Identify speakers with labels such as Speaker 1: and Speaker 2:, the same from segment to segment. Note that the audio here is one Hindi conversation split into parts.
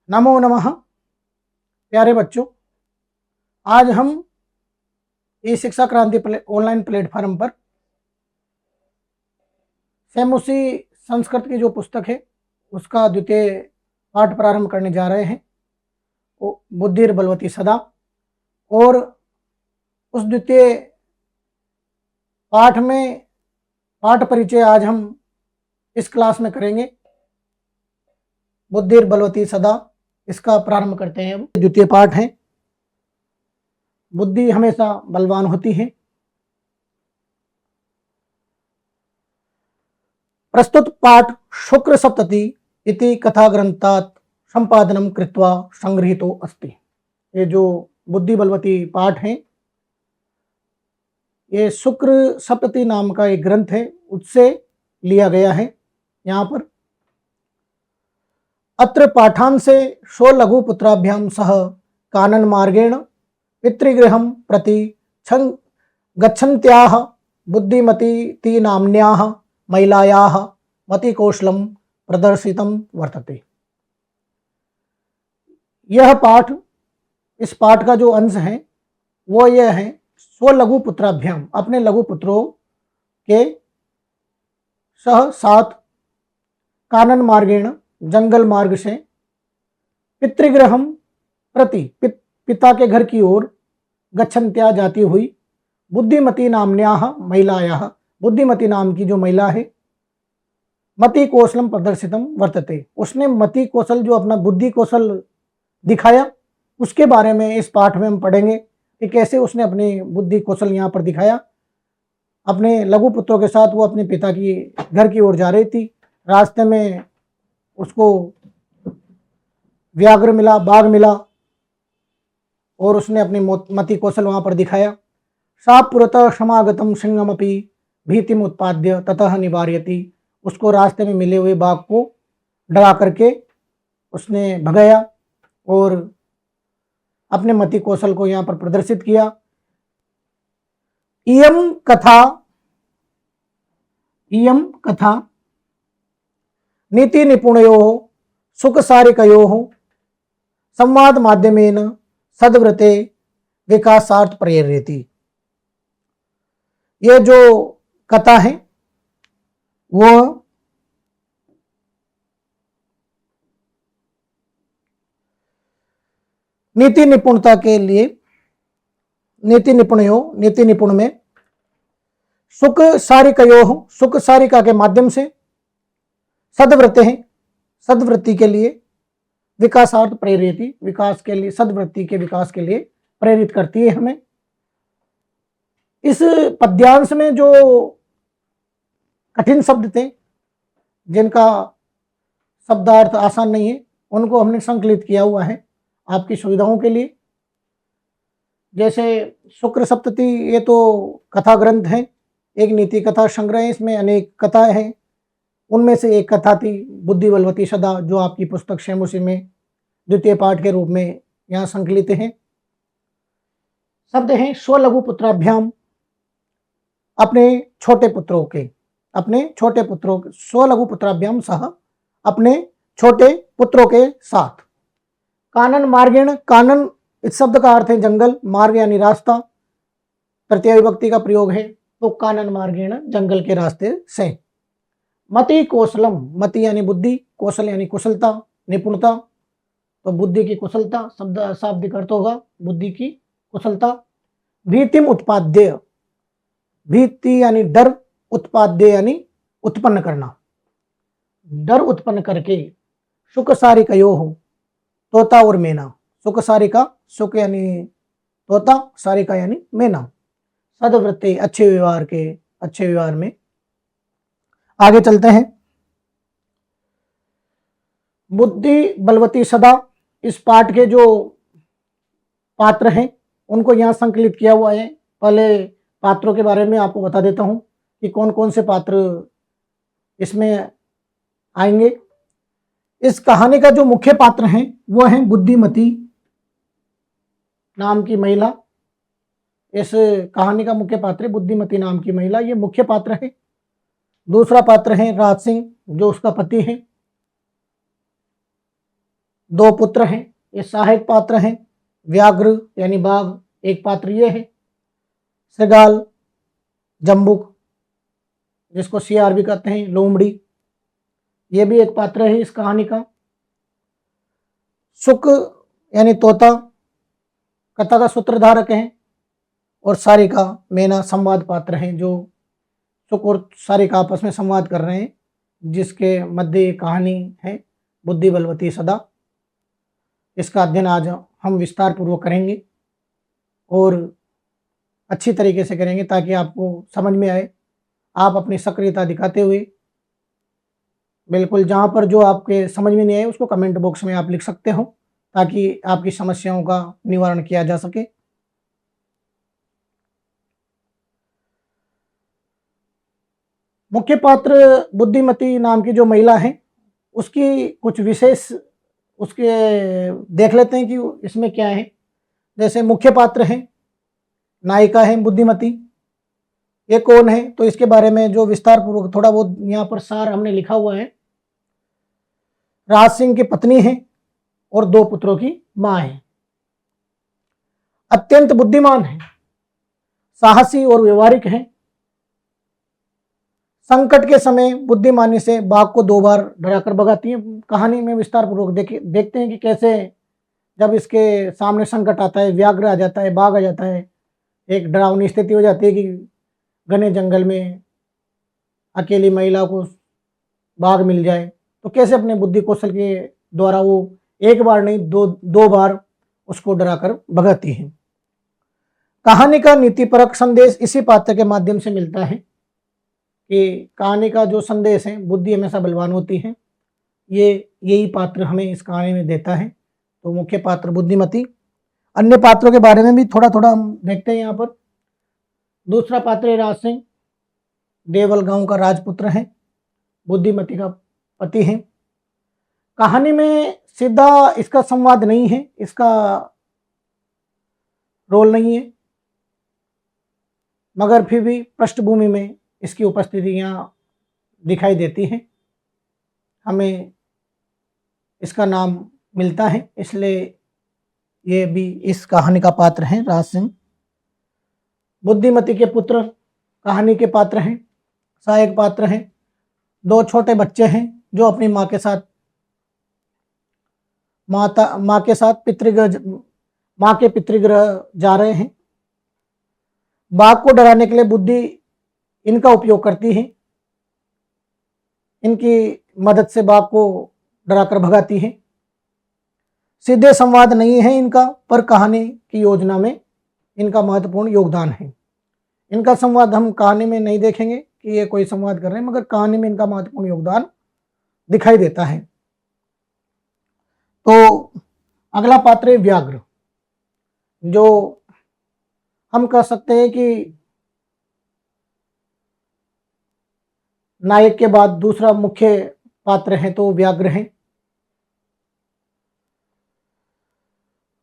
Speaker 1: नमो नमः। प्यारे बच्चों, आज हम ई शिक्षा क्रांति ऑनलाइन प्लेटफॉर्म पर सेमुसी संस्कृत की जो पुस्तक है उसका द्वितीय पाठ प्रारंभ करने जा रहे हैं। बुद्धिर बलवती सदा। और उस द्वितीय पाठ में पाठ परिचय आज हम इस क्लास में करेंगे। बुद्धिर बलवती सदा, इसका प्रारंभ करते हैं। द्वितीय पाठ है, बुद्धि हमेशा बलवान होती है। प्रस्तुत पाठ शुक्र सप्तति इति कथा ग्रंथात् संपादनम कृत्वा संगृहीतो अस्ति। ये जो बुद्धि बलवती पाठ है ये शुक्र सप्तति नाम का एक ग्रंथ है, उससे लिया गया है। यहाँ पर अत्र पाठांसे स्वलघु पुत्राभ्याम सह कानन मार्गेण पितृगृहं प्रति गच्छन्त्याः बुद्धिमती नाम्न्याः महिलायाः मतिकौशलं प्रदर्शितं वर्तते। यह पाठ, इस पाठ का जो अंश है वो यह है, स्वलघु पुत्राभ्याम, अपने लघु पुत्रों के साथ कानन मार्गेण, जंगल मार्ग से, पितृगृहं प्रति, पिता के घर की ओर, गच्छन्त्या जाती हुई, बुद्धिमती नाम्न्याः महिलायाः, बुद्धिमती नाम की जो महिला है, मति कौशलम प्रदर्शितम वर्तते, उसने मति कौशल, जो अपना बुद्धि कौशल दिखाया, उसके बारे में इस पाठ में हम पढ़ेंगे कि कैसे उसने अपनी बुद्धि कौशल यहाँ पर दिखाया। अपने लघु पुत्रों के साथ वो अपने पिता की घर की ओर जा रही थी। रास्ते में उसको व्याघ्र मिला, बाघ मिला, और उसने अपनी मति कौशल वहाँ पर दिखाया। सा पुरतः समागतम सिंहमपि भीतिम उत्पाद्य ततः निवार्यति, उसको रास्ते में मिले हुए बाघ को डरा करके उसने भगाया और अपने मति कौशल को यहाँ पर प्रदर्शित किया। इयं कथा नीति निपुणयोः सुखसारिकयोः संवाद माध्यमेन सद्व्रते विकासार्थ प्रेरयति। ये जो कथा है वो नीति निपुणता के लिए, नीति निपुण में सुख सारिकयोः, सुख सारिका के माध्यम से, सद्व्रते हैं, सद्वृत्ति के लिए, विकासार्थ प्रेरयति, विकास के लिए, सद्वृत्ति के विकास के लिए प्रेरित करती है हमें। इस पद्यांश में जो कठिन शब्द थे, जिनका शब्दार्थ आसान नहीं है, उनको हमने संकलित किया हुआ है आपकी सुविधाओं के लिए। जैसे शुक्र सप्तति, ये तो कथा ग्रंथ है, एक नीति कथा संग्रह है, इसमें अनेक कथाएं हैं। उनमें से एक कथा थी बुद्धि बलवती सदा, जो आपकी पुस्तक सेमुसी में द्वितीय पाठ के रूप में यहाँ संकलित हैं। शब्द हैं स्वलघु पुत्राभ्याम, अपने छोटे पुत्रों के, स्वलघु पुत्राभ्याम सह, अपने छोटे पुत्रों के साथ। कानन मार्गेण, कानन इस शब्द का अर्थ है जंगल, मार्ग यानी रास्ता, तृतीय विभक्ति का प्रयोग है, तो कानन मार्गेण, जंगल के रास्ते से। मति कौशलम, मति यानी बुद्धि, कौशल यानी कुशलता, निपुणता, तो बुद्धि की कुशलता, शब्द शाब्दिक अर्थ होगा बुद्धि की कुशलता। भीतिम उत्पाद्य, भीति यानी डर, उत्पाद्य यानी उत्पन्न करना, डर उत्पन्न करके। सुख सारिकयोः, तोता और मैना, सुख सारिका, सुख यानी तोता, सारिका यानी मैना, सद्वृत्ति, अच्छे व्यवहार के, अच्छे व्यवहार में। आगे चलते हैं। बुद्धि बलवती सदा, इस पाठ के जो पात्र हैं उनको यहाँ संकलित किया हुआ है। पहले पात्रों के बारे में आपको बता देता हूँ कि कौन कौन से पात्र इसमें आएंगे। इस कहानी का जो मुख्य पात्र है वो है बुद्धिमती नाम की महिला। इस कहानी का मुख्य पात्र है बुद्धिमती नाम की महिला, ये मुख्य पात्र है। दूसरा पात्र है राज सिंह, जो उसका पति है। दो पुत्र हैं, ये सहायक पात्र हैं। व्याघ्र यानी बाघ एक पात्र ये है। श्रृगाल, जम्बुक जिसको सियार भी कहते हैं, लोमड़ी ये भी एक पात्र है इस कहानी का। शुक यानी तोता कथा का सूत्रधारक है। और सारिका, मैना संवाद पात्र हैं, जो शुक और सारिका आपस में संवाद कर रहे हैं, जिसके मध्य कहानी है बुद्धि बलवती सदा। इसका अध्ययन आज हम विस्तार पूर्वक करेंगे और अच्छी तरीके से करेंगे ताकि आपको समझ में आए। आप अपनी सक्रियता दिखाते हुए बिल्कुल जहाँ पर जो आपके समझ में नहीं आए उसको कमेंट बॉक्स में आप लिख सकते हो, ताकि आपकी समस्याओं का निवारण किया जा सके। मुख्य पात्र बुद्धिमती नाम की जो महिला है उसकी कुछ विशेष उसके देख लेते हैं कि इसमें क्या है। जैसे मुख्य पात्र है, नायिका है बुद्धिमती, ये कौन है तो इसके बारे में जो विस्तार पूर्वक थोड़ा बहुत यहाँ पर सार हमने लिखा हुआ है। राज सिंह की पत्नी है और दो पुत्रों की मां है। अत्यंत बुद्धिमान है, साहसी और व्यवहारिक है। संकट के समय बुद्धिमानी से बाघ को 2 बार डराकर भगाती है। कहानी में विस्तार पूर्वक देखते हैं कि कैसे जब इसके सामने संकट आता है, व्याघ्र आ जाता है, बाघ आ जाता है, एक डरावनी स्थिति हो जाती है कि घने जंगल में अकेली महिला को बाघ मिल जाए, तो कैसे अपने बुद्धि कौशल के द्वारा वो एक बार नहीं दो बार उसको डराकर भगाती है। कहानी का नीतिपरक संदेश इसी पात्र के माध्यम से मिलता है कि कहानी का जो संदेश है, बुद्धि हमेशा बलवान होती है, ये यही पात्र हमें इस कहानी में देता है। तो मुख्य पात्र बुद्धिमती। अन्य पात्रों के बारे में भी थोड़ा थोड़ा हम देखते हैं यहाँ पर। दूसरा पात्र है राज सिंह, देवल गांव का राजपुत्र है, बुद्धिमती का पति है। कहानी में सीधा इसका संवाद नहीं है, इसका रोल नहीं है, मगर फिर भी पृष्ठभूमि में इसकी उपस्थिति यहाँ दिखाई देती है, हमें इसका नाम मिलता है, इसलिए ये भी इस कहानी का पात्र है राज सिंह। बुद्धिमती के पुत्र कहानी के पात्र हैं, सहायक पात्र हैं। 2 छोटे बच्चे हैं जो अपनी माँ के साथ माँ के पितृगृह जा रहे हैं। बाघ को डराने के लिए बुद्धि इनका उपयोग करती है, इनकी मदद से बाघ को डराकर भगाती है। सीधे संवाद नहीं है इनका, पर कहानी की योजना में इनका महत्वपूर्ण योगदान है। इनका संवाद हम कहानी में नहीं देखेंगे कि ये कोई संवाद कर रहे हैं, मगर कहानी में इनका महत्वपूर्ण योगदान दिखाई देता है। तो अगला पात्र है व्याघ्र, जो हम कह सकते हैं कि नायक के बाद दूसरा मुख्य पात्र है, तो व्याघ्र है।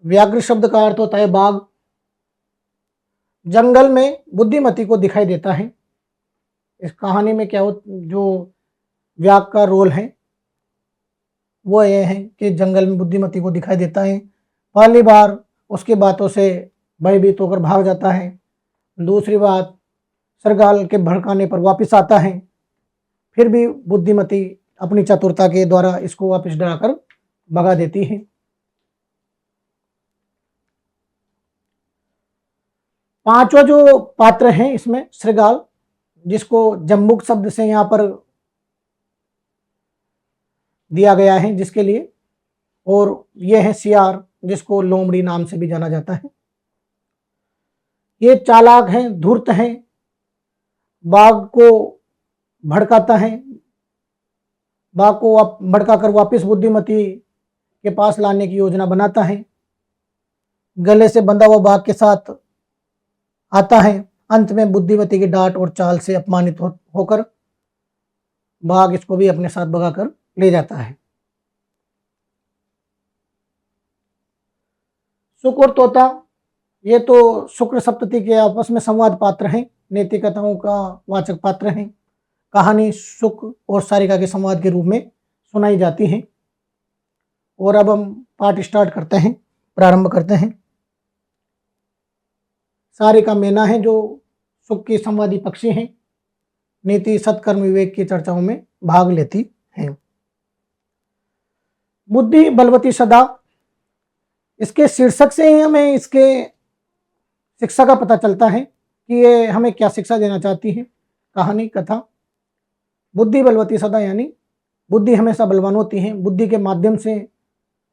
Speaker 1: व्याघ्र शब्द का अर्थ होता है बाघ। जंगल में बुद्धिमती को दिखाई देता है। इस कहानी में क्या हो, जो व्याघ्र का रोल है वो ये है कि जंगल में बुद्धिमती को दिखाई देता है। पहली बार उसकी बातों से भयभीत होकर भाग जाता है। दूसरी बात, श्रृगाल के भड़काने पर वापस आता है। फिर भी बुद्धिमती अपनी चतुरता के द्वारा इसको वापस डराकर भगा देती है। पांचवा जो पात्र है इसमें श्रृगाल, जिसको जम्बुक शब्द से यहाँ पर दिया गया है जिसके लिए, और यह है सियार, जिसको लोमड़ी नाम से भी जाना जाता है। ये चालाक हैं, धूर्त हैं, बाघ को भड़काता है, बाघ को भड़काकर वापस बुद्धिमती के पास लाने की योजना बनाता है। गले से बंधा हुआ बाघ के साथ आता है। अंत में बुद्धिमती की डांट और चाल से अपमानित होकर बाघ इसको भी अपने साथ भगाकर ले जाता है। शुक और तोता, ये तो शुक्र सप्तती के आपस में संवाद पात्र हैं, नैतिकताओं का वाचक पात्र हैं। कहानी शुक और सारिका के संवाद के रूप में सुनाई जाती है और अब हम पाठ स्टार्ट करते हैं, प्रारंभ करते हैं। सारिका मेना है जो सुख की संवादी पक्षी हैं, नीति सत्कर्म विवेक की चर्चाओं में भाग लेती हैं। बुद्धि बलवती सदा, इसके शीर्षक से ही हमें इसके शिक्षा का पता चलता है कि ये हमें क्या शिक्षा देना चाहती है। कहानी कथा, बुद्धि बलवती सदा यानी बुद्धि हमेशा बलवान होती है। बुद्धि के माध्यम से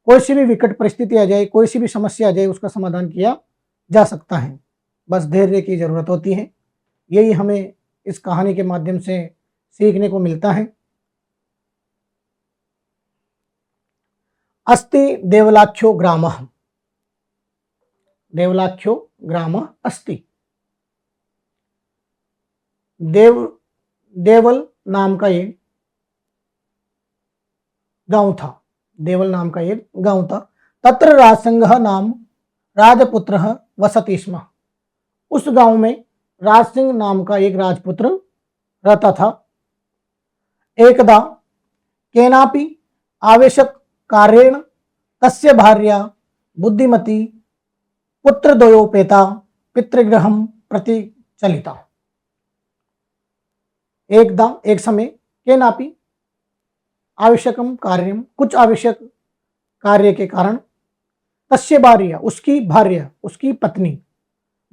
Speaker 1: कोई सी भी विकट परिस्थिति आ जाए, कोई सी भी समस्या आ जाए, उसका समाधान किया जा सकता है। बस धैर्य की जरूरत होती है। यही हमें इस कहानी के माध्यम से सीखने को मिलता है। अस्ति देवलाख्यो ग्रामः, देवलाख्यो ग्रामः अस्ति। देवल नाम का एक गांव था, देवल नाम का एक गांव था। तत्र राजसिंह नाम राजपुत्र वसति स्म। उस गांव में राजसिंह नाम का एक राजपुत्र रहता था। एकदा केनापि आवश्यक कार्येण तस्य भार्या बुद्धिमती पुत्रद्वयोपेता पितृगृहं प्रति चलिता। एक समय केनापि आवश्यकम कार्यम, कुछ आवश्यक कार्य के कारण, तस्य भार्या, उसकी भार्या, उसकी पत्नी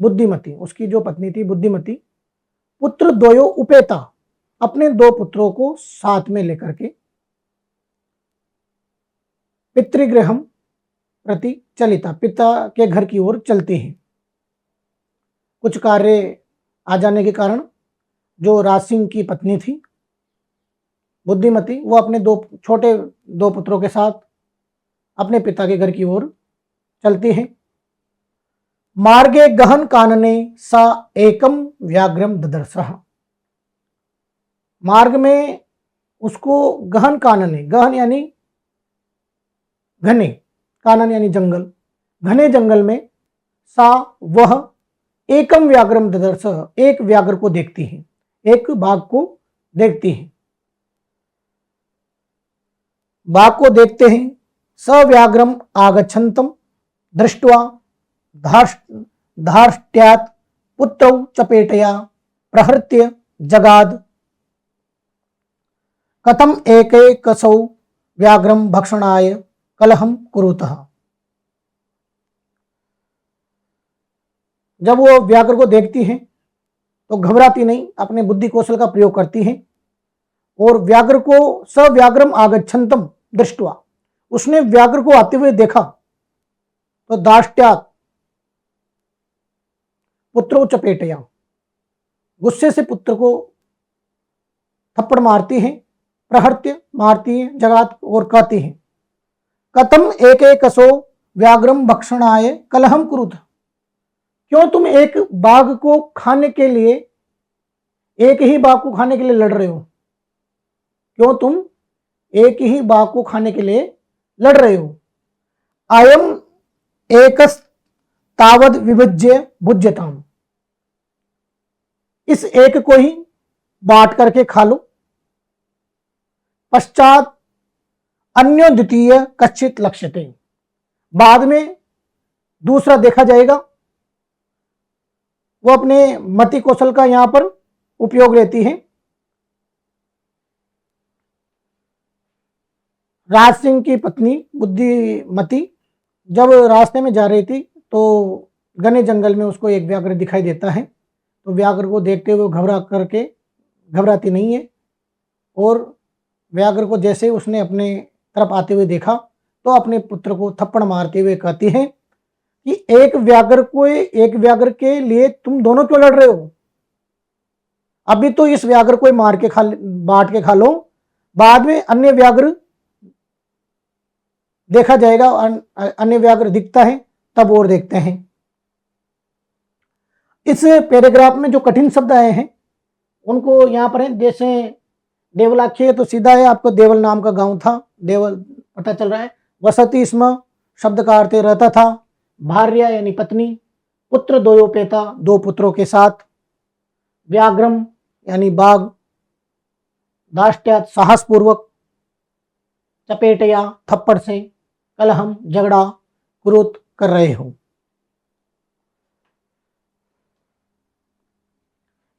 Speaker 1: बुद्धिमती, उसकी जो पत्नी थी बुद्धिमती, पुत्र द्वयो उपेता, अपने दो पुत्रों को साथ में लेकर के पितृगृहम प्रति चलिता, पिता के घर की ओर चलती है। कुछ कार्य आ जाने के कारण जो राजसिंह की पत्नी थी बुद्धिमती, वो अपने छोटे दो पुत्रों के साथ अपने पिता के घर की ओर चलती है। मार्गे गहन कानने सा एकम व्याघ्रम ददर्शः। मार्ग में उसको गहन कानने, गहन यानी घने, कानन यानी जंगल, घने जंगल में सा वह एकम व्याघ्रम ददर्शः, एक व्याघ्र को देखती है, एक बाघ को देखती है। बाघ को देखते हैं। स व्याघ्रम आगच्छन्तम दृष्ट्वा धार्ष्ट्यात् पुत्रौ चपेटया प्रहृत्य जगाद। कथम एकैकसौ व्याघ्रम भक्षणाय कलहम कुरुतः। जब वो व्याघ्र को देखती है तो घबराती नहीं, अपने बुद्धि कौशल का प्रयोग करती है और व्याघ्र को सव्याघ्रम आगच्छन्तम दृष्ट्वा, उसने व्याघ्र को आते हुए देखा तो दाष्ट्यात् पुत्रो चपेटया, गुस्से से पुत्र को थप्पड़ मारती है, प्रहृत्य मारती है, जगात और कहती है कथम एकैकसो व्याघ्रम भक्षणाय कलहम कुरुत। क्यों तुम एक बाघ को खाने के लिए, एक ही बाघ को खाने के लिए लड़ रहे हो? क्यों तुम एक ही बाघ को खाने के लिए लड़ रहे हो? अयम एकस तावद विभज्य भुज्यताम, इस एक को ही बांट करके खा लो। पश्चात अन्यो द्वितीय कच्चित लक्ष्यते, बाद में दूसरा देखा जाएगा। वो अपने मति कौशल का यहां पर उपयोग लेती है। राज सिंह की पत्नी बुद्धिमती जब रास्ते में जा रही थी तो घने जंगल में उसको एक व्याघ्र दिखाई देता है। तो व्याघ्र को देखते हुए घबराती नहीं है और व्याघ्र को जैसे उसने अपने तरफ आते हुए देखा तो अपने पुत्र को थप्पड़ मारते हुए कहती है कि एक व्याघ्र के लिए तुम दोनों क्यों लड़ रहे हो? अभी तो इस व्याघ्र को मार के बांट के खा लो, बाद में अन्य व्याघ्र देखा जाएगा, अन्य व्याघ्र दिखता है तब और देखते हैं। इस पैराग्राफ में जो कठिन शब्द आए हैं उनको यहाँ पर है। जैसे देवलाख्य तो सीधा है, आपको देवल नाम का गांव था, देवल पता चल रहा है। वसति इसमें शब्द का अर्थ रहता था, भार्या यानी पत्नी, पुत्र द्वयोपेता, दो पुत्रों के साथ, व्याघ्रम यानी बाघ, दाष्ट्यात साहसपूर्वक, चपेटया थप्पड़ से, कलहम, झगड़ा, क्रोध कर रहे हो।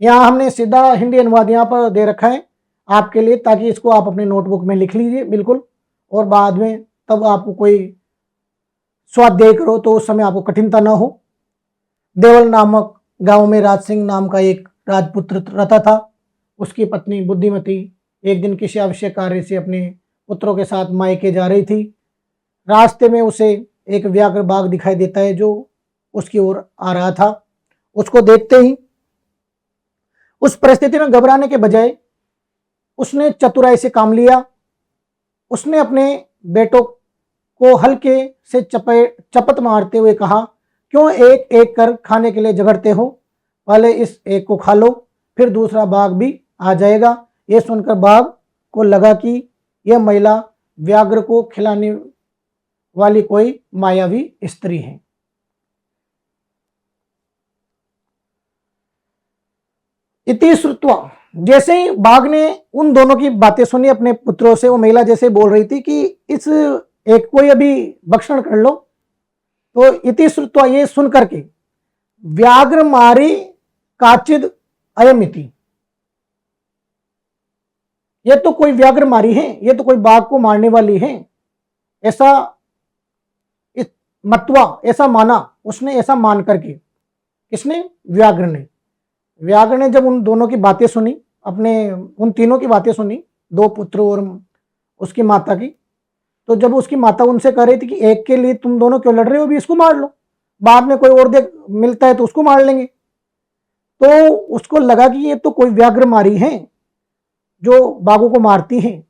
Speaker 1: यहाँ हमने सीधा हिंदी अनुवाद यहाँ पर दे रखा है आपके लिए, ताकि इसको आप अपने नोटबुक में लिख लीजिए बिल्कुल, और बाद में तब आपको कोई स्वाध्याय करो तो उस समय आपको कठिनता ना हो। देवल नामक गांव में राज सिंह नाम का एक राजपुत्र रहता था। उसकी पत्नी बुद्धिमती एक दिन किसी आवश्यक कार्य से अपने पुत्रों के साथ मायके जा रही थी। रास्ते में उसे एक व्याघ्र बाघ दिखाई देता है जो उसकी ओर आ रहा था। उसको देखते ही उस परिस्थिति में घबराने के बजाय उसने चतुराई से काम लिया। उसने अपने बेटों को हल्के से चपत मारते हुए कहा, क्यों एक एक कर खाने के लिए झगड़ते हो? पहले इस एक को खा लो, फिर दूसरा बाघ भी आ जाएगा। यह सुनकर बाघ को लगा कि यह महिला व्याघ्र को खिलाने वाली कोई मायावी स्त्री है। इति श्रुत्वा, जैसे ही बाघ ने उन दोनों की बातें सुनी अपने पुत्रों से, वो महिला जैसे बोल रही थी कि इस एक को अभी भक्षण कर लो, तो इति श्रुत्वा, ये सुन करके व्याघ्र मारी काचिद अयमिति, ये तो कोई व्याघ्र मारी है, ये तो कोई बाघ को मारने वाली है, ऐसा मत्वा, ऐसा माना उसने। ऐसा मान करके किसने? व्याघ्र ने। व्याघ्र ने जब उन दोनों की बातें सुनी, अपने उन तीनों की बातें सुनी, दो पुत्र और उसकी माता की, तो जब उसकी माता उनसे कह रही थी कि एक के लिए तुम दोनों क्यों लड़ रहे हो, अभी इसको मार लो, बाद में कोई और देख मिलता है तो उसको मार लेंगे, तो उसको लगा कि ये तो कोई व्याघ्र मारी है जो बाघों को मारती हैं।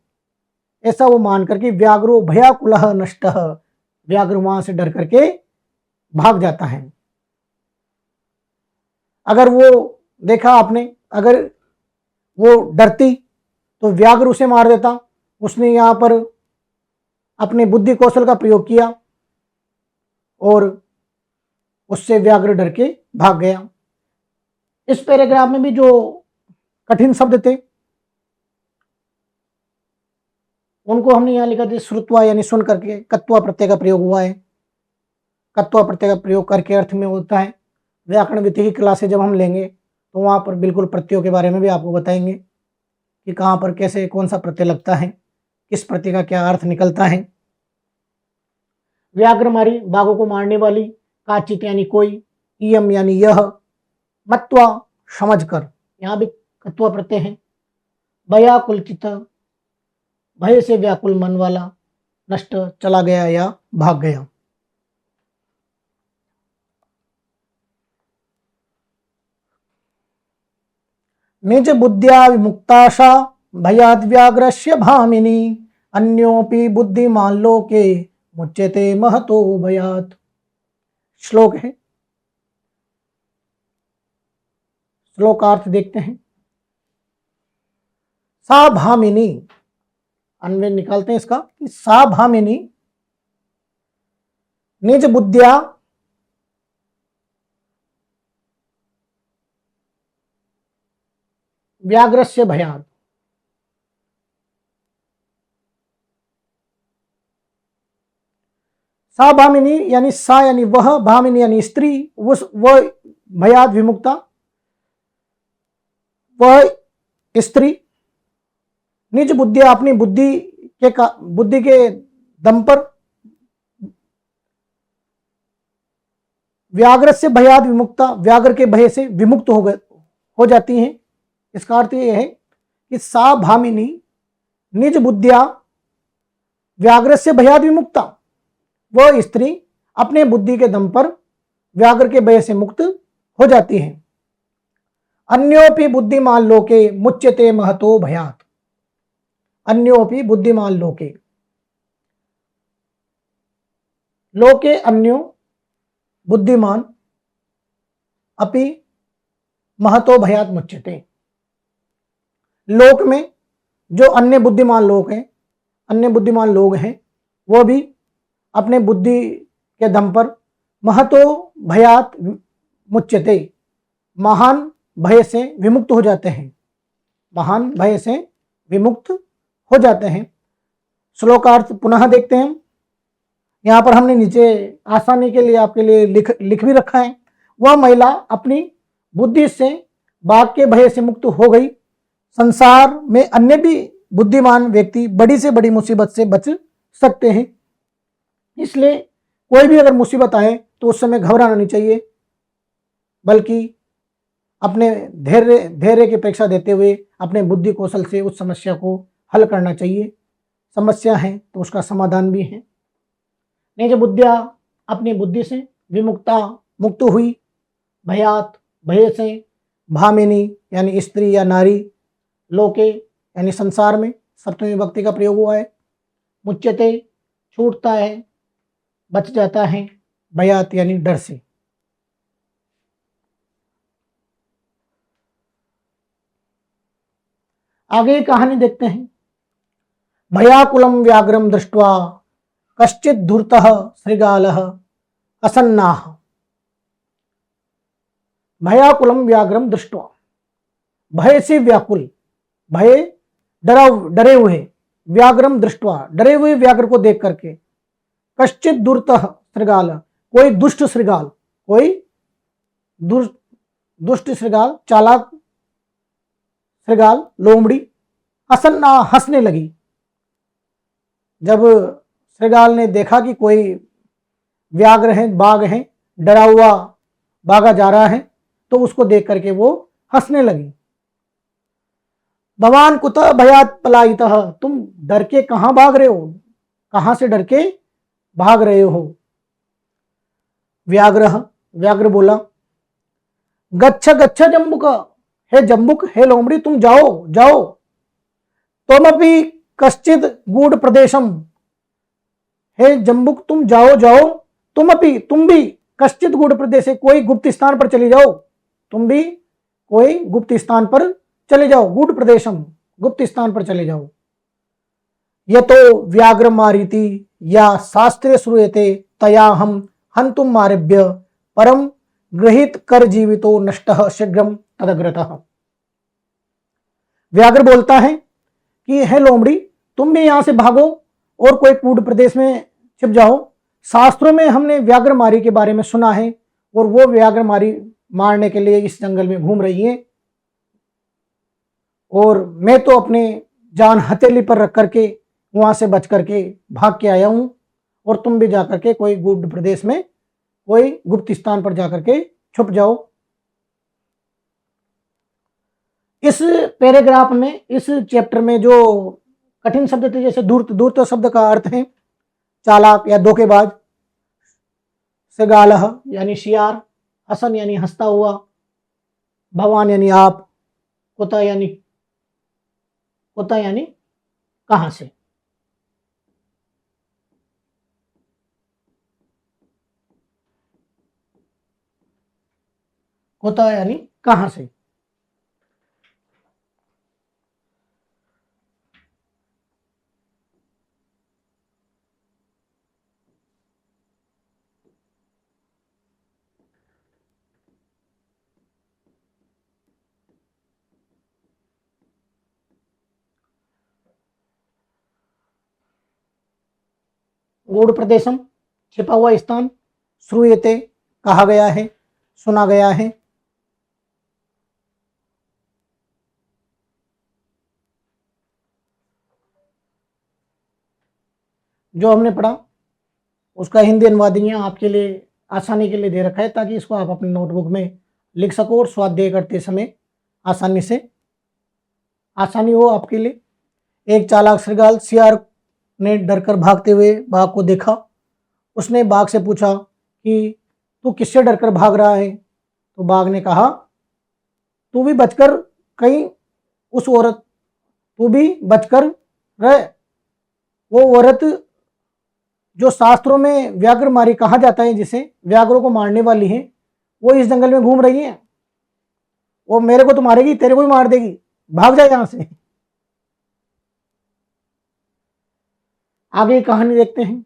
Speaker 1: ऐसा वो मान करके व्याघ्रो भयाकुलः नष्टः, व्याघ्र वहां से डर करके भाग जाता है। अगर वो देखा आपने, अगर वो डरती तो व्याघ्र उसे मार देता। उसने यहाँ पर अपने बुद्धि कौशल का प्रयोग किया और उससे व्याघ्र डर के भाग गया। इस पैराग्राफ में भी जो कठिन शब्द थे उनको हमने यहाँ लिखा था श्रुत्वा, यानी सुन करके। कत्वा प्रत्यय का प्रयोग हुआ है। कत्वा प्रत्यय का प्रयोग करके अर्थ में होता है। व्याकरण विधि की क्लासें जब हम लेंगे तो वहाँ पर बिल्कुल प्रत्ययों के बारे में भी आपको बताएंगे कि कहाँ पर कैसे कौन सा प्रत्यय लगता है, किस प्रत्यय का क्या अर्थ निकलता है। व्याघ्र मारी, बाघों को मारने वाली, काचित यानी कोई, इयम यानी यह, मत्वा समझ कर, यहाँ भी कत्वा प्रत्यय है। भयाकुलचित, भय से व्याकुल मन वाला, नष्ट चला गया या भाग गया। निज बुद्ध्या विमुक्ताशा भयाद व्याघ्रस्य भामिनी, अन्योपि बुद्धिमान लोके मुच्यते महतो भयात्। श्लोक है, श्लोकार्थ देखते हैं। सा भामिनी, अन्वय निकालते हैं इसका कि सा भामिनी निज बुद्धिया व्याघ्रस्य भयात्। सा भामिनी यानी सा यानी वह, भामिनी यानी स्त्री, वह भयाद विमुक्ता, वह स्त्री निज बुद्धि, अपनी बुद्धि के दम पर व्याघ्र से भयाद विमुक्ता, व्याघ्र के भय से विमुक्त हो जाती हैं। इसका अर्थ यह है कि सा भामिनी निज बुद्धिया व्याघ्र से भयाद विमुक्ता, वह स्त्री अपने बुद्धि के दम पर व्याघ्र के भय से मुक्त हो जाती है। अन्योपि बुद्धिमान लोके मुच्यते महतो भयात्। अन्योपि बुद्धिमान लोके, लोके अन्यो बुद्धिमान, अपि महतो भयात् मुच्यते। लोक में जो अन्य बुद्धिमान लोग हैं, अन्य बुद्धिमान लोग हैं, वो भी अपने बुद्धि के दम पर महतो भयात् मुच्यते, महान भय से विमुक्त हो जाते हैं। महान भय से विमुक्त हो जाते हैं। श्लोकार्थ पुनः देखते हैं। यहाँ पर हमने नीचे आसानी के लिए आपके लिए लिख भी रखा है। वह महिला अपनी बुद्धि से बाघ के भय से मुक्त हो गई। संसार में अन्य भी बुद्धिमान व्यक्ति बड़ी से बड़ी मुसीबत से बच सकते हैं, इसलिए कोई भी अगर मुसीबत आए तो उस समय घबराना नहीं चाहिए, बल्कि अपने धैर्य की अपेक्षा देते हुए अपने बुद्धि कौशल से उस समस्या को हल करना चाहिए। समस्या है तो उसका समाधान भी है। नहीं जो बुद्धिया अपनी बुद्धि से मुक्त हुई, भयात भय से, भामिनी यानी स्त्री या नारी, लोके यानी संसार में सप्तमी विभक्ति का प्रयोग हुआ है, मुच्यते छूटता है, बच जाता है, भयात यानी डर से। आगे कहानी देखते हैं। भयाकुलम व्याघ्रम दृष्ट्वा कश्चित् धूर्तः श्रृगालः असन्नाः। भयाकुलम व्याघ्रम दृष्ट्वा, भय से व्याकुल, भय डरे हुए, व्याघ्रम दृष्ट्वा डरे हुए व्याघ्र को देख करके, कश्चित् धूर्तः श्रृगाल कोई दुष्ट श्रृगाल, कोई दुष्ट श्रृगाल, चालाक श्रृगाल, लोमड़ी, असन्ना हंसने लगी। जब श्रृगाल ने देखा कि कोई व्याघ्र है, बाघ है, डरा हुआ भागा जा रहा है, तो उसको देख करके वो हंसने लगी। भवान कुतः भयात् पलायितः, तुम डर के कहां भाग रहे हो, कहां से डर के भाग रहे हो। व्याघ्र बोला, गच्छ गच्छ जम्बुक, हे जम्बुक, हे लोमड़ी, तुम जाओ जाओ। त्वमपि कश्चित् गूढ़ प्रदेशम, हे जम्बुक तुम जाओ जाओ। तुम भी कश्चित् गूढ़ प्रदेश, कोई गुप्त स्थान पर चले जाओ, तुम भी कोई गुप्त स्थान पर चले जाओ, गूढ़ प्रदेशम गुप्त स्थान पर चले जाओ। ये तो व्याघ्र मारीति या शास्त्रे श्रूयते तया हम हंतुम मारेभ्य परम गृहीत कर जीवितो नष्टः शीघ्रम तदग्रतः। व्याघ्र बोलता है कि हे लोमड़ी, तुम भी यहां से भागो और कोई गूढ़ प्रदेश में छिप जाओ। शास्त्रों में हमने व्याघ्र मारी के बारे में सुना है और वो व्याघ्र मारी मारने के लिए इस जंगल में घूम रही है, और मैं तो अपने जान हथेली पर रख करके वहां से बच करके भाग के आया हूं, और तुम भी जाकर के कोई गूढ़ प्रदेश में कोई गुप्त स्थान पर जाकर के छुप जाओ। इस पैराग्राफ में, इस चैप्टर में जो कठिन शब्द थे, जैसे धूर्त शब्द का अर्थ है चालाक या धोखेबाज, श्रृगालः यानी शियार, हसन यानी हंसता हुआ, भवान यानी आप, कुतः यानी कहां से। कुतः यानी कहां से। गूढ़ प्रदेशम छिपा हुआ स्थान, श्रूयते कहा गया है, सुना गया है। जो हमने पढ़ा उसका हिंदी अनुवाद यहाँ आपके लिए आसानी के लिए दे रखा है, ताकि इसको आप अपने नोटबुक में लिख सको और स्वाध्याय करते समय आसानी हो आपके लिए। एक चालाक श्रृगाल शियार ने डरकर भागते हुए बाघ को देखा। उसने बाघ से पूछा कि तू किससे डरकर भाग रहा है। तो बाघ ने कहा, तू भी बचकर कहीं उस औरत, तू भी बचकर रह। वो औरत जो शास्त्रों में व्याघ्र मारी कहा जाता है, जिसे व्याघ्रों को मारने वाली है, वो इस जंगल में घूम रही है। वो मेरे को तो मारेगी, तेरे को भी मार देगी, भाग जाए यहां से। आगे कहानी देखते हैं।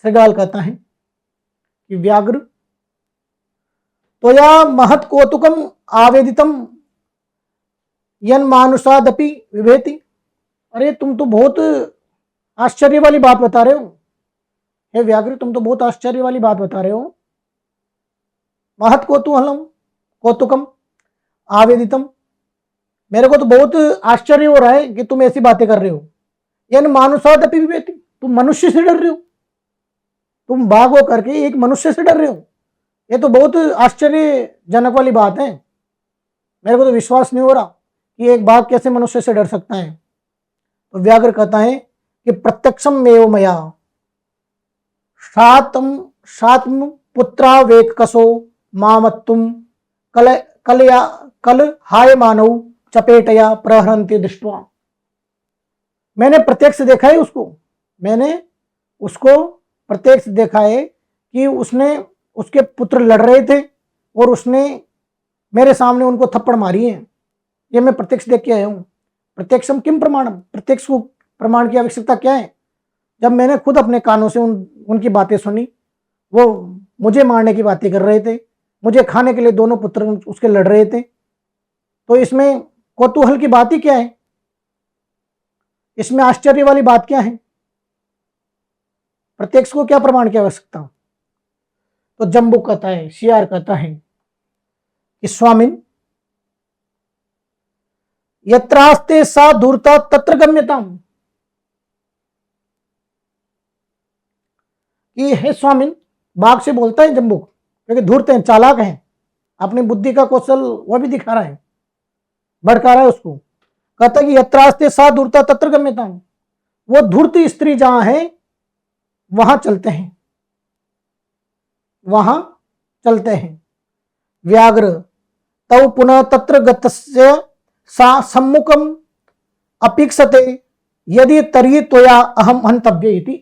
Speaker 1: श्रृगाल कहता है कि व्याघ्र त्वया महत् कौतुकम आवेदितम यन मानुषादपि विभेति। अरे तुम तो बहुत आश्चर्य वाली बात बता रहे हो। हे व्याघ्र, तुम तो बहुत आश्चर्य वाली बात बता रहे हो। महत कौतूहलम कौतुकम आवेदितम, मेरे को तो बहुत आश्चर्य हो रहा है कि तुम ऐसी बातें कर रहे हो। यानी मानुषादपि विवेति, तुम मनुष्य से डर रहे हो, तुम बाघ हो करके एक मनुष्य से डर रहे हो। ये तो बहुत आश्चर्यजनक वाली बात है। मेरे को तो विश्वास नहीं हो रहा कि एक बाघ कैसे मनुष्य से डर सकता है। तो व्याघ्र कहता है कि प्रत्यक्षम मेव मया शातम पुत्रा वेक कसो मामत्तुम कल हाय मानव चपेटया प्रहरंती दृष्टवा। मैंने प्रत्यक्ष देखा है उसको, मैंने उसको प्रत्यक्ष देखा है कि उसने उसके पुत्र लड़ रहे थे और उसने मेरे सामने उनको थप्पड़ मारी है। ये मैं प्रत्यक्ष देख के आया हूँ। प्रत्यक्षम किम प्रमाणम, प्रत्यक्ष को प्रमाण की आवश्यकता क्या है? जब मैंने खुद अपने कानों से उनकी बातें सुनी, वो मुझे मारने की बातें कर रहे थे, मुझे खाने के लिए दोनों पुत्र उसके लड़ रहे थे, तो इसमें कौतूहल की बात ही क्या है? इसमें आश्चर्य वाली बात क्या है? प्रत्यक्ष को क्या प्रमाण की आवश्यकता? तो जम्बुक कहता है, शियार कहता है कि स्वामिन यत्रास्ते सा दूरता तत्र गम्यताम, कि हे स्वामिन, बाघ से बोलता है जम्बुक, क्योंकि धूर्त हैं, चालाक हैं, अपनी बुद्धि का कौशल वह भी दिखा रहा है, भड़का रहा है उसको। कहता है कि यत्रास्ते सा दूरता तत्र गम्यताम, वो धूर्त स्त्री जहां है वहां चलते हैं, वहां चलते हैं। व्याघ्र तव पुनः तत्र गतस्य सा सम्मुखम अपेक्षते यदि तर्हि त्वया अहम हंतव्य इति।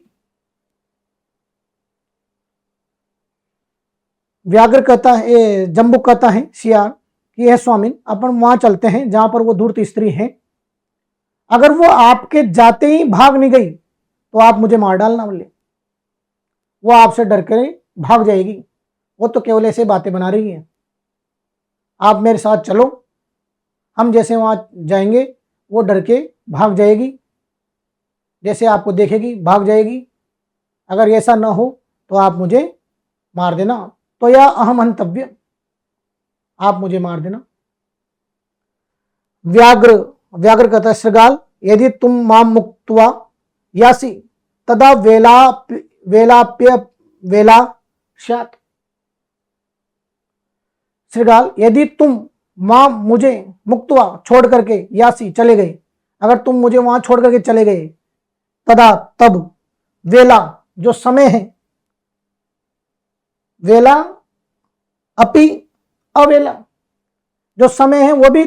Speaker 1: व्याघ्र कहता है, जम्बुक कहता है शियार कि यह स्वामिन, अपन वहां चलते हैं जहां पर वो धूर्त स्त्री है। अगर वो आपके जाते ही भाग नहीं गई तो आप मुझे मार डालना, बोले वो आपसे डर कर भाग जाएगी, वो तो केवल ऐसे बातें बना रही है। आप मेरे साथ चलो, हम जैसे वहां जाएंगे वो डर के भाग जाएगी, जैसे आपको देखेगी भाग जाएगी। अगर ऐसा ना हो तो आप मुझे मार देना, तो या अहम हंतव्य, आप मुझे मार देना। व्याघ्र कहता है श्रृगाल, यदि तुम माम मुक्त्वा यासी तदा वेलाप्य वेला स्यात्। श्रृगाल, यदि तुम मां मुझे मुक्त्वा छोड़ करके यासी चले गए, अगर तुम मुझे वहां छोड़ करके चले गए, तदा तब वेला जो समय है, वेला अपि अवेला, जो समय है वो भी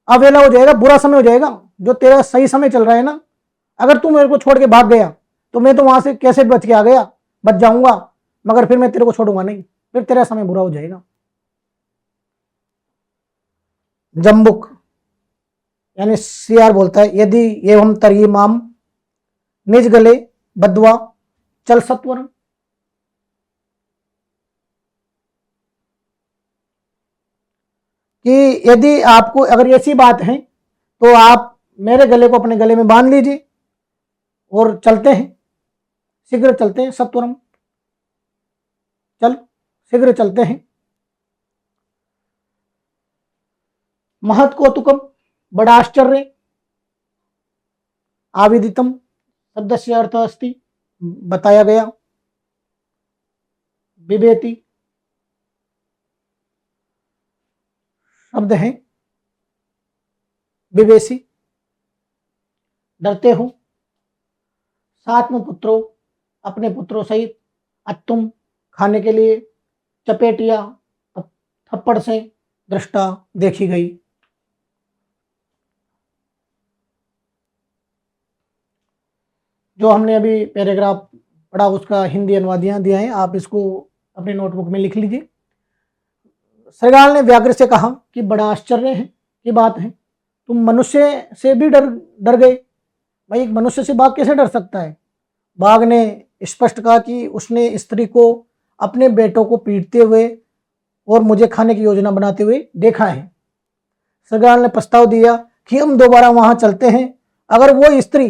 Speaker 1: अवेला हो जाएगा, बुरा समय हो जाएगा। जो तेरा सही समय चल रहा है ना, अगर तू मेरे को छोड़ के भाग गया तो मैं तो वहां से कैसे बच के आ गया, बच जाऊंगा, मगर फिर मैं तेरे को छोड़ूंगा नहीं, फिर तेरा समय बुरा हो जाएगा। जम्बुक यानी सियार बोलता है, यदि एवं तर्हि माम निज गले बद्वा चल सत्वरम, कि यदि आपको अगर ऐसी बात है तो आप मेरे गले को अपने गले में बांध लीजिए और चलते हैं, शीघ्र चलते हैं, सत्वरम, चल शीघ्र चलते हैं। महत कौतुकम, बड़ा आश्चर्य, आविदितम शब्द से अर्थ अस्ति, बताया गया, बिभेति शब्द है, विवेशी, डरते हो। सात में पुत्रों, अपने पुत्रों सहित, अत्तुम खाने के लिए, चपेटिया थप्पड़ से, दृष्टा देखी गई। जो हमने अभी पैराग्राफ पढ़ा उसका हिंदी अनुवाद यहाँ दिया है, आप इसको अपने नोटबुक में लिख लीजिए। श्रृगाल ने व्याघ्र से कहा कि बड़ा आश्चर्य है की बात है, तुम मनुष्य से भी डर गए। भाई एक मनुष्य से बाघ कैसे डर सकता है? बाघ ने स्पष्ट कहा कि उसने स्त्री को अपने बेटों को पीटते हुए और मुझे खाने की योजना बनाते हुए देखा है। श्रृगाल ने प्रस्ताव दिया कि हम दोबारा वहां चलते हैं, अगर वो स्त्री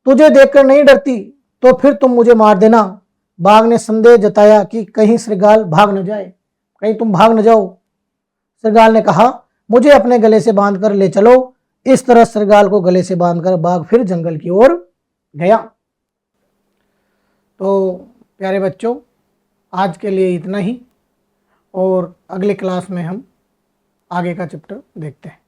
Speaker 1: तुझे देखकर नहीं डरती तो फिर तुम मुझे मार देना। बाघ ने संदेह जताया कि कहीं श्रृगाल भाग न जाए, कहीं तुम भाग न जाओ। श्रृगाल ने कहा, मुझे अपने गले से बांधकर ले चलो। इस तरह श्रृगाल को गले से बांधकर बाघ फिर जंगल की ओर गया। तो प्यारे बच्चों, आज के लिए इतना ही, और अगले क्लास में हम आगे का चैप्टर देखते हैं।